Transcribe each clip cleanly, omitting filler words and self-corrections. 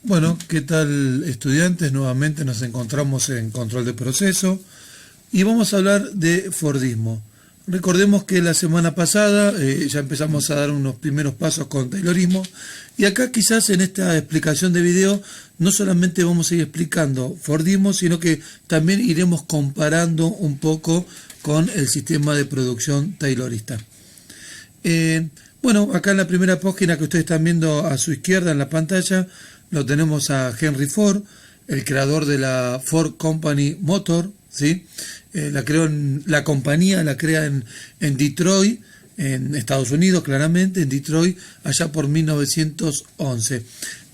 Bueno, ¿qué tal, estudiantes? Nuevamente nos encontramos en control de proceso y vamos a hablar de Fordismo. Recordemos que la semana pasada ya empezamos a dar unos primeros pasos con Taylorismo, y acá quizás en esta explicación de video no solamente vamos a ir explicando Fordismo, sino que también iremos comparando un poco con el sistema de producción taylorista. Bueno, acá en la primera página que ustedes están viendo a su izquierda en la pantalla, lo tenemos a Henry Ford, el creador de la Ford Company Motor, ¿sí? La compañía la crea en Detroit, en Estados Unidos, claramente, en Detroit, allá por 1911.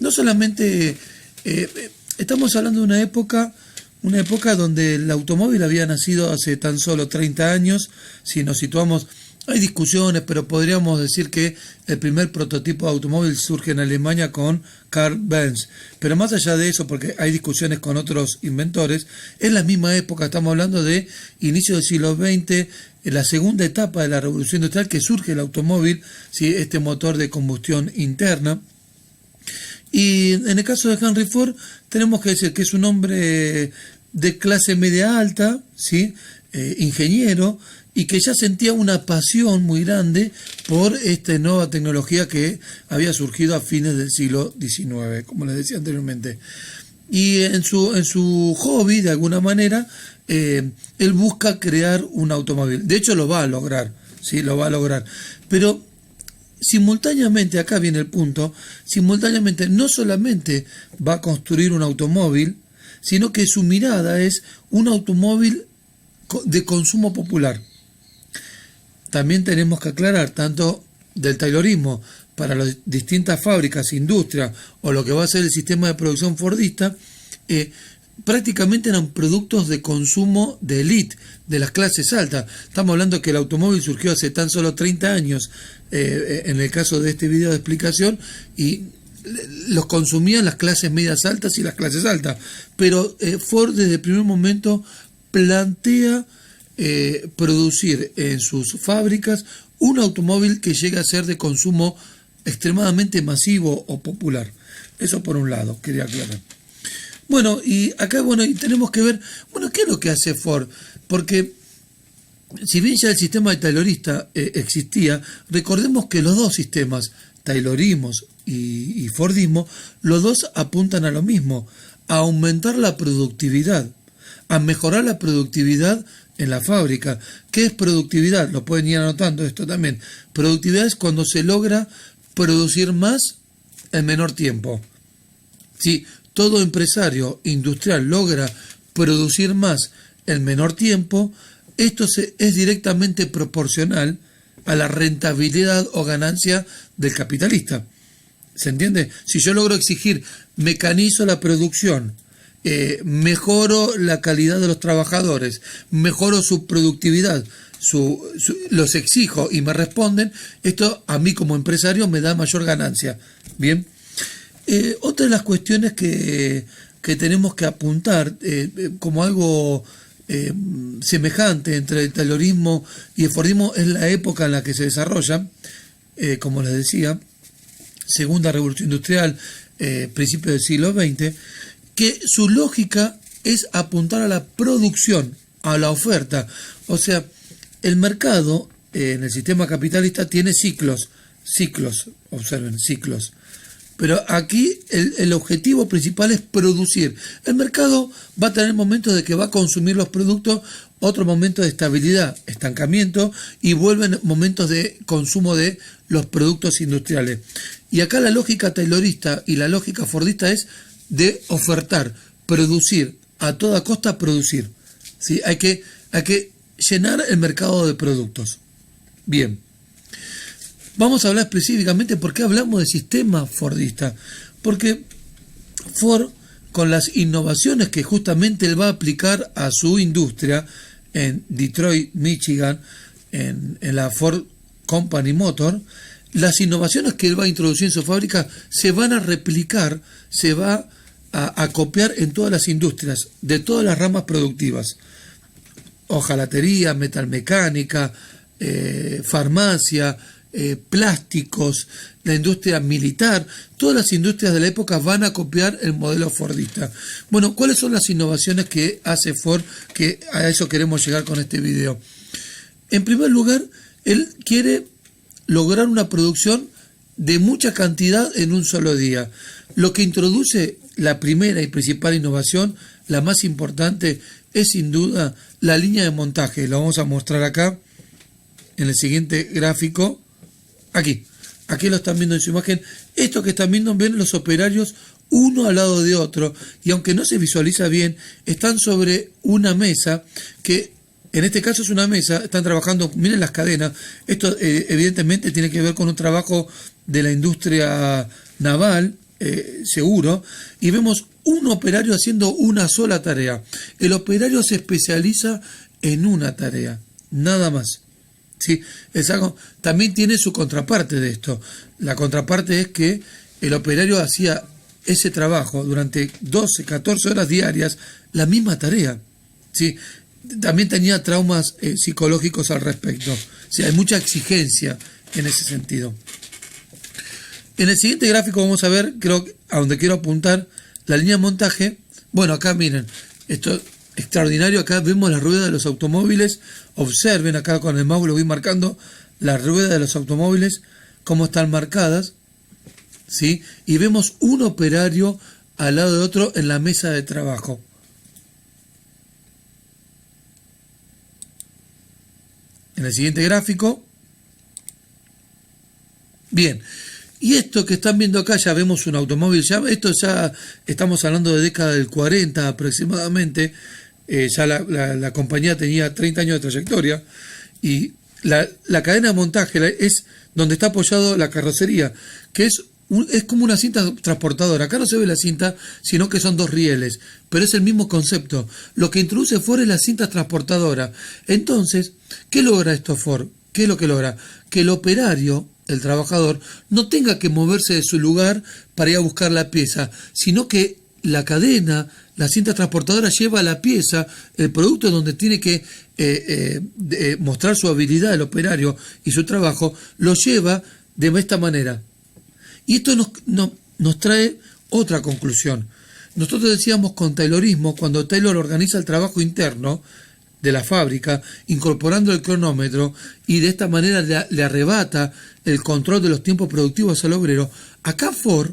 No solamente estamos hablando de una época donde el automóvil había nacido hace tan solo 30 años, si nos situamos. Hay discusiones, pero podríamos decir que el primer prototipo de automóvil surge en Alemania con Karl Benz. Pero más allá de eso, porque hay discusiones con otros inventores, es la misma época, estamos hablando de inicio del siglo XX, en la segunda etapa de la revolución industrial, que surge el automóvil, ¿sí? Este motor de combustión interna. Y en el caso de Henry Ford, tenemos que decir que es un hombre de clase media alta, ¿sí? Ingeniero, y que ya sentía una pasión muy grande por esta nueva tecnología que había surgido a fines del siglo XIX, como les decía anteriormente. Y en su hobby, de alguna manera, él busca crear un automóvil. De hecho, lo va a lograr, ¿sí? Lo va a lograr. Pero simultáneamente, acá viene el punto, simultáneamente no solamente va a construir un automóvil, sino que su mirada es un automóvil de consumo popular. También tenemos que aclarar, tanto del taylorismo para las distintas fábricas, industrias, o lo que va a ser el sistema de producción fordista, prácticamente eran productos de consumo de élite, de las clases altas. Estamos hablando que el automóvil surgió hace tan solo 30 años, en el caso de este video de explicación, y los consumían las clases medias altas y las clases altas. Pero Ford desde el primer momento plantea producir en sus fábricas un automóvil que llegue a ser de consumo extremadamente masivo o popular. Eso por un lado, quería aclarar. Bueno, y acá y tenemos que ver, ¿qué es lo que hace Ford? Porque si bien ya el sistema de taylorista existía, recordemos que los dos sistemas, taylorismos y Fordismo, los dos apuntan a lo mismo, a aumentar la productividad, a mejorar la productividad en la fábrica. ¿Qué es productividad? Lo pueden ir anotando esto también. Productividad es cuando se logra producir más en menor tiempo. Si todo empresario industrial logra producir más en menor tiempo, esto es directamente proporcional a la rentabilidad o ganancia del capitalista. ¿Se entiende? Si yo logro exigir, mecanizo la producción, mejoro la calidad de los trabajadores, mejoro su productividad, los exijo y me responden, esto a mí como empresario me da mayor ganancia. Bien, otra de las cuestiones que tenemos que apuntar como algo semejante entre el taylorismo y el Fordismo es la época en la que se desarrolla, como les decía, segunda revolución industrial, principios del siglo XX, que su lógica es apuntar a la producción, a la oferta. O sea, el mercado en el sistema capitalista tiene ciclos, observen, ciclos. Pero aquí el objetivo principal es producir. El mercado va a tener momentos de que va a consumir los productos, otro momento de estabilidad, estancamiento, y vuelven momentos de consumo de los productos industriales. Y acá la lógica taylorista y la lógica fordista es de ofertar, producir, a toda costa producir. ¿Sí? Hay que llenar el mercado de productos. Bien. Vamos a hablar específicamente por qué hablamos de sistema fordista. Porque Ford, con las innovaciones que justamente él va a aplicar a su industria en Detroit, Michigan, en la Ford Company Motor, las innovaciones que él va a introducir en su fábrica se van a replicar, se va a copiar en todas las industrias, de todas las ramas productivas. Hojalatería, metalmecánica, farmacia, plásticos, la industria militar, todas las industrias de la época van a copiar el modelo fordista. Bueno, ¿cuáles son las innovaciones que hace Ford? Que a eso queremos llegar con este video. En primer lugar, él quiere lograr una producción de mucha cantidad en un solo día. Lo que introduce la primera y principal innovación, la más importante, es sin duda la línea de montaje. Lo vamos a mostrar acá en el siguiente gráfico. Aquí lo están viendo en su imagen. Esto que están viendo, ven los operarios uno al lado de otro, y aunque no se visualiza bien, están sobre una mesa que en este caso es una mesa, están trabajando, miren las cadenas, esto evidentemente tiene que ver con un trabajo de la industria naval, seguro, y vemos un operario haciendo una sola tarea. El operario se especializa en una tarea, nada más. ¿Sí? Es algo, también tiene su contraparte de esto. La contraparte es que el operario hacía ese trabajo durante 12, 14 horas diarias, la misma tarea. ¿Sí? También tenía traumas psicológicos al respecto. Sí, hay mucha exigencia en ese sentido. En el siguiente gráfico vamos a ver, creo que a donde quiero apuntar, la línea de montaje. Bueno, acá miren, esto es extraordinario. Acá vemos las ruedas de los automóviles. Observen, acá con el mouse lo voy marcando, las ruedas de los automóviles, cómo están marcadas, ¿sí? Y vemos un operario al lado de otro en la mesa de trabajo. En el siguiente gráfico. Bien. Y esto que están viendo acá, ya vemos un automóvil, esto ya estamos hablando de década del 40 aproximadamente, ya la compañía tenía 30 años de trayectoria, y la cadena de montaje es donde está apoyado la carrocería, que es como una cinta transportadora. Acá no se ve la cinta, sino que son dos rieles, pero es el mismo concepto. Lo que introduce Ford es la cinta transportadora. Entonces, ¿qué logra esto Ford? ¿Qué es lo que logra? Que el operario, el trabajador, no tenga que moverse de su lugar para ir a buscar la pieza, sino que la cadena, la cinta transportadora lleva la pieza, el producto donde tiene que mostrar su habilidad el operario y su trabajo, lo lleva de esta manera. Y esto nos trae otra conclusión. Nosotros decíamos con Taylorismo, cuando Taylor organiza el trabajo interno de la fábrica, incorporando el cronómetro, y de esta manera le arrebata el control de los tiempos productivos al obrero, acá Ford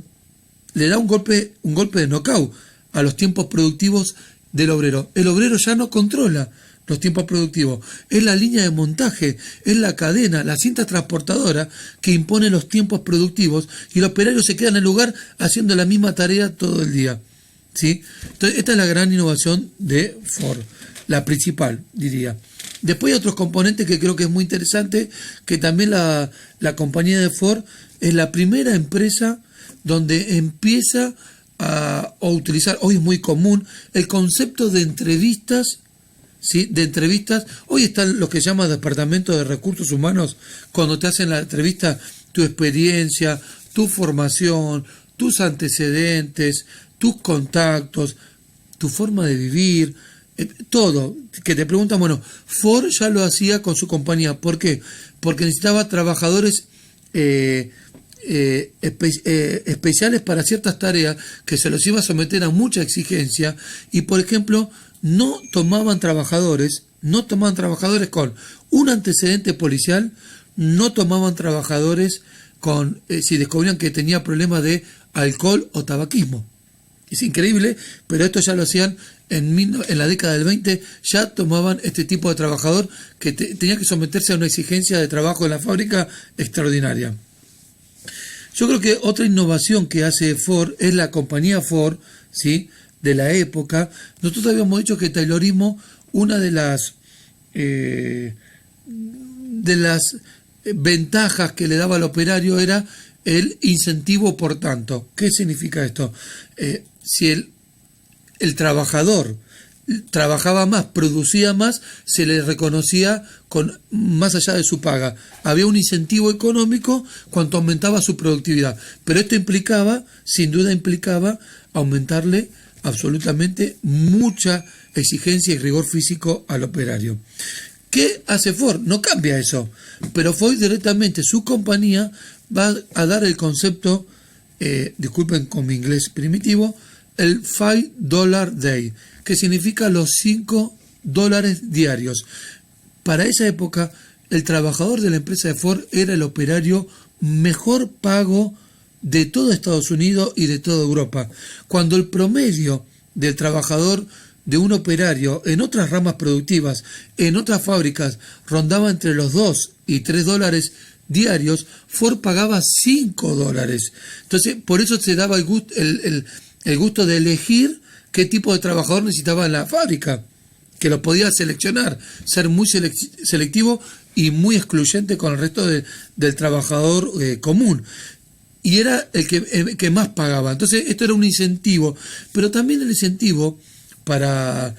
le da un golpe de knockout a los tiempos productivos del obrero. El obrero ya no controla los tiempos productivos, es la línea de montaje, es la cadena, la cinta transportadora que impone los tiempos productivos, y el operario se queda en el lugar haciendo la misma tarea todo el día. ¿Sí? Entonces, esta es la gran innovación de Ford, la principal, diría. Después hay otros componentes que creo que es muy interesante, que también la compañía de Ford es la primera empresa donde empieza a utilizar, hoy es muy común, el concepto de entrevistas. ¿Sí? De entrevistas. Hoy están lo que se llama Departamento de Recursos Humanos, cuando te hacen la entrevista, tu experiencia, tu formación, tus antecedentes, tus contactos, tu forma de vivir, todo, que te preguntan. Bueno, Ford ya lo hacía con su compañía. ¿Por qué? Porque necesitaba trabajadores especiales para ciertas tareas, que se los iba a someter a mucha exigencia, y por ejemplo no tomaban trabajadores con un antecedente policial, no tomaban trabajadores con si descubrían que tenía problemas de alcohol o tabaquismo. Es increíble, pero esto ya lo hacían en la década del 20, ya tomaban este tipo de trabajador que tenía que someterse a una exigencia de trabajo en la fábrica extraordinaria. Yo creo que otra innovación que hace Ford es la compañía Ford, ¿sí?, de la época. Nosotros habíamos dicho que Taylorismo, una de las ventajas que le daba al operario era el incentivo por tanto. ¿Qué significa esto? Si el trabajador trabajaba más, producía más, se le reconocía más allá de su paga. Había un incentivo económico cuanto aumentaba su productividad. Pero esto sin duda implicaba aumentarle absolutamente mucha exigencia y rigor físico al operario. ¿Qué hace Ford? No cambia eso, pero Ford directamente, su compañía, va a dar el concepto, disculpen con mi inglés primitivo, el $5 day, que significa los $5 diarios. Para esa época, el trabajador de la empresa de Ford era el operario mejor pago de todo Estados Unidos y de toda Europa. Cuando el promedio del trabajador, de un operario en otras ramas productivas, en otras fábricas, rondaba entre los $2 y $3 diarios, Ford pagaba $5. Entonces, por eso se daba el gusto de elegir qué tipo de trabajador necesitaba en la fábrica, que lo podía seleccionar, ser muy selectivo y muy excluyente con el resto del trabajador común. Y era el que más pagaba. Entonces, esto era un incentivo, pero también el incentivo para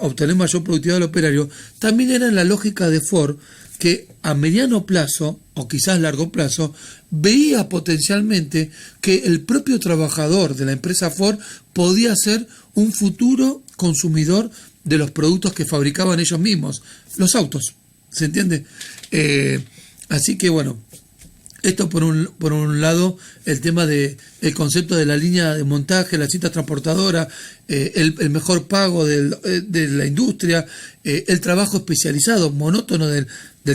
obtener mayor productividad del operario, también era en la lógica de Ford, que a mediano plazo, o quizás largo plazo, veía potencialmente que el propio trabajador de la empresa Ford podía ser un futuro consumidor de los productos que fabricaban ellos mismos, los autos, ¿se entiende? Así que bueno, esto por un lado, el tema del concepto de la línea de montaje, la cinta transportadora, el mejor pago de la industria, el trabajo especializado, monótono del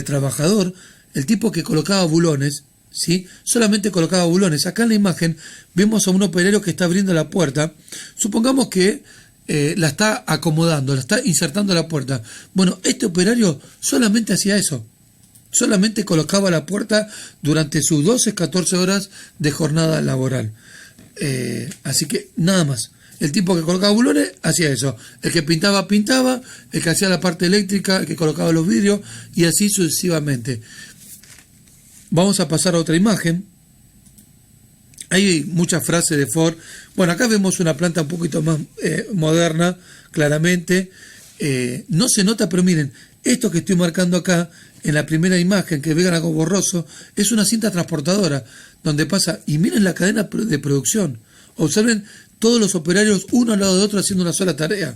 trabajador, el tipo que colocaba bulones, ¿sí? Solamente colocaba bulones. Acá en la imagen vemos a un operario que está abriendo la puerta. Supongamos que la está acomodando, la está insertando la puerta. Bueno, este operario solamente hacía eso. Solamente colocaba la puerta durante sus 12-14 horas de jornada laboral. Así que nada más. El tipo que colocaba bulones hacía eso. El que pintaba, pintaba. El que hacía la parte eléctrica, el que colocaba los vidrios, y así sucesivamente. Vamos a pasar a otra imagen. Hay muchas frases de Ford. Bueno, acá vemos una planta un poquito más moderna, claramente. No se nota, pero miren, esto que estoy marcando acá, en la primera imagen, que vean algo borroso, es una cinta transportadora, donde pasa, y miren la cadena de producción. Observen todos los operarios uno al lado de otro haciendo una sola tarea.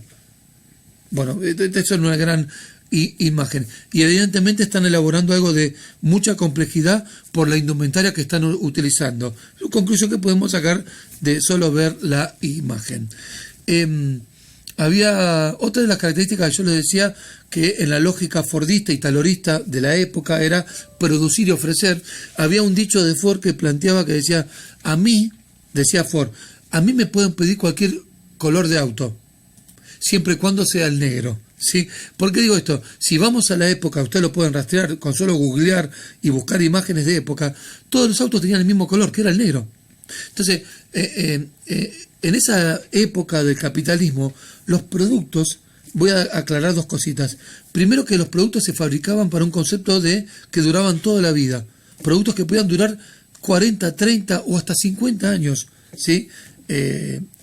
Bueno, eso es una gran imagen. Y evidentemente están elaborando algo de mucha complejidad por la indumentaria que están utilizando. Conclusión que podemos sacar de solo ver la imagen. Había otra de las características que yo les decía, que en la lógica fordista y taylorista de la época era producir y ofrecer. Había un dicho de Ford que planteaba, que decía, decía Ford, a mí me pueden pedir cualquier color de auto, siempre y cuando sea el negro. ¿Sí? ¿Por qué digo esto? Si vamos a la época, ustedes lo pueden rastrear con solo googlear y buscar imágenes de época, todos los autos tenían el mismo color, que era el negro. Entonces, en esa época del capitalismo, los productos, voy a aclarar dos cositas. Primero, que los productos se fabricaban para un concepto de que duraban toda la vida. Productos que podían durar 40, 30 o hasta 50 años. ¿Sí?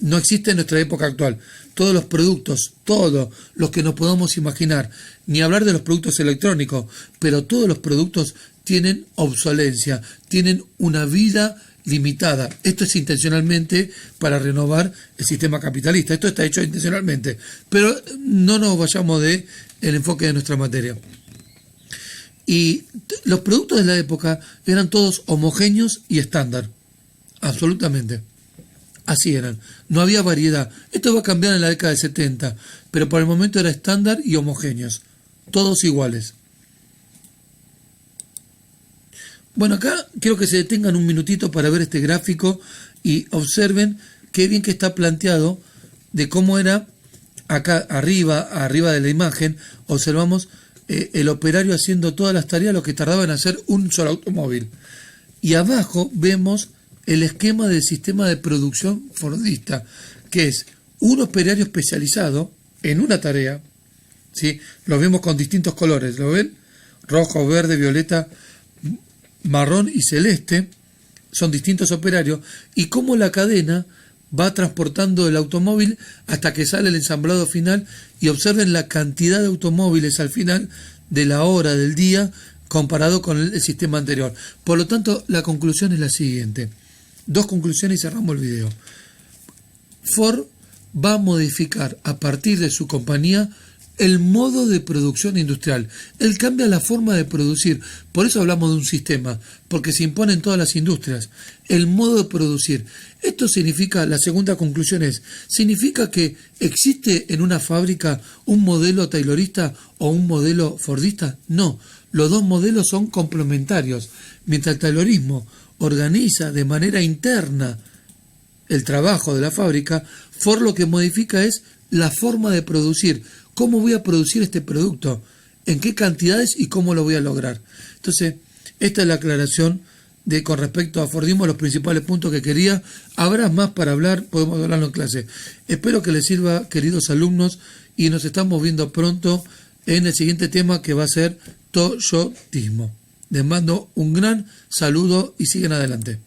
No existe en nuestra época actual. Todos los productos, todos los que nos podamos imaginar, ni hablar de los productos electrónicos, pero todos los productos tienen obsolencia, tienen una vida limitada. Esto es intencionalmente para renovar el sistema capitalista. Esto está hecho intencionalmente, pero no nos vayamos del enfoque de nuestra materia. Y los productos de la época eran todos homogéneos y estándar, absolutamente. Así eran, no había variedad. Esto va a cambiar en la década de 70, pero por el momento era estándar y homogéneos, todos iguales. Bueno, acá quiero que se detengan un minutito para ver este gráfico y observen qué bien que está planteado de cómo era acá arriba de la imagen. Observamos el operario haciendo todas las tareas, lo que tardaba en hacer un solo automóvil. Y abajo vemos el esquema del sistema de producción fordista, que es un operario especializado en una tarea, ¿sí? Lo vemos con distintos colores, ¿lo ven? Rojo, verde, violeta, marrón y celeste, son distintos operarios, y cómo la cadena va transportando el automóvil hasta que sale el ensamblado final, y observen la cantidad de automóviles al final de la hora del día comparado con el sistema anterior. Por lo tanto, la conclusión es la siguiente. Dos conclusiones y cerramos el video. Ford va a modificar a partir de su compañía el modo de producción industrial. Él cambia la forma de producir. Por eso hablamos de un sistema, porque se impone en todas las industrias. El modo de producir. Esto significa, la segunda conclusión es, ¿significa que existe en una fábrica un modelo taylorista o un modelo fordista? No, los dos modelos son complementarios. Mientras el taylorismo organiza de manera interna el trabajo de la fábrica, Ford lo que modifica es la forma de producir. ¿Cómo voy a producir este producto? ¿En qué cantidades y cómo lo voy a lograr? Entonces, esta es la aclaración con respecto a Fordismo, los principales puntos que quería. Habrá más para hablar, podemos hablarlo en clase. Espero que les sirva, queridos alumnos, y nos estamos viendo pronto en el siguiente tema, que va a ser toyotismo. Les mando un gran saludo y siguen adelante.